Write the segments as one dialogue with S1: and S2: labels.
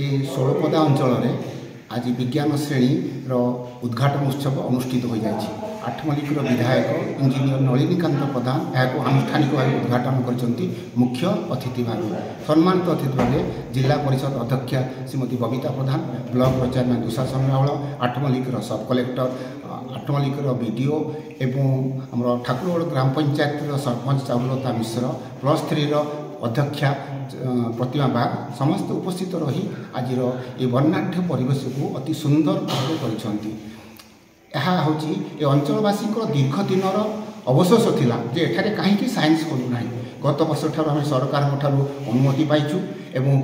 S1: ए षोलपदा अंचल आज विज्ञान श्रेणी उद्घाटन उत्सव अनुष्ठित हो जाए। आठमल्लिक विधायक इंजीनियर नलिनीकांत प्रधान यह आनुष्ठानिक भाव उद्घाटन कर मुख्य अतिथि भाव सम्मानित अतिथि भाव जिला परिषद अध्यक्षा श्रीमती बबिता प्रधान, ब्लॉक चेयरमैन दुशासन रावल, आठमल्लिक सब कलेक्टर, आठमल्लिक बीडीओ एवं आम ठाकुरगढ़ ग्राम पंचायत सरपंच चारुलता मिश्र, +3 अध्यक्षा प्रतिमा बाग समस्त उपस्थित रही आज ये वर्णाढ़ परिवेश को अति सुंदर भाव कर अंचलवासी दीर्घ दिन अवशेष थिला जे एठारे कहीं साइंस करूना। गत वर्ष आम सरकार अनुमति पाइचु एवं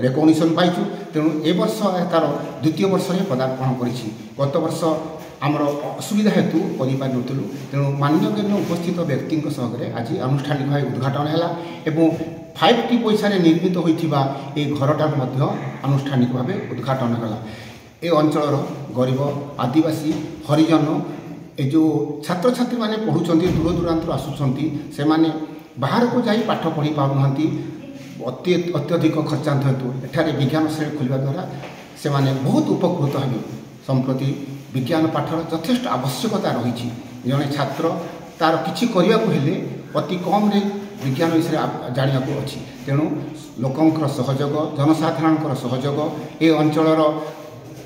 S1: रेकग्निशन पाइचु, तेणु ए वर्ष तार द्वितीय वर्ष में पदार्पण करिछि। गत वर्ष आमर असुविधा हेतु करूँ, तेणु मान्यगण्य उपस्थित व्यक्ति सहरे आज आनुष्ठानिक भाव उद्घाटन है। 5T पैसा निर्मित होता ये घरटा आनुष्ठानिक भाव उद्घाटन है। ये अंचल गरीब आदिवासी हरिजन ये जो छात्र छात्री मैंने पढ़ुंट दूर दूरांतर आसुंच से बाहर को जाई पाठ पढ़ी पाना अत्यधिक खर्चांत हेतु एठारे विज्ञान श्रेणी खोलिया द्वारा से बहुत उपकृत हे। संप्रति विज्ञान पाठर यथेष्ट आवश्यकता रही। जड़े छात्र तार किसी करने को हेले अति कम रे विज्ञान विषय जाना अच्छी, तेणु लोकंर सहयोग, जनसाधारण सहयोग, ये अंचलर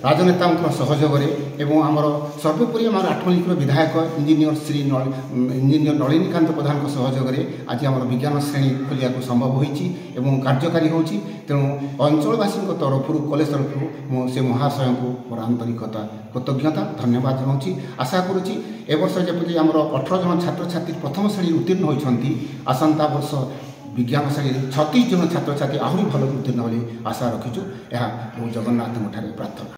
S1: राजनेता सहयोग एवं आमर सर्वोपरि आम आठमल्लिक विधायक इंजीनियर नलिनीकांत प्रधान सहयोग आज आम विज्ञान श्रेणी खोलिया संभव होती कार्यकारी हो। तेणु अंचलवासी तरफ कलेज तरफ से महाशय को मोर आंतरिकता कृतज्ञता धन्यवाद जनाऊँगी। आशा करुँची ए वर्ष जमी आम 18 जन छात्र छात्री प्रथम श्रेणी उत्तीर्ण होती, आसंता वर्ष विज्ञान श्रेणी 36 जन छात्र छात्री आहरी भल उत्तीर्ण होली आशा रखीचु। यह जगन्नाथ ठारे प्रार्थना।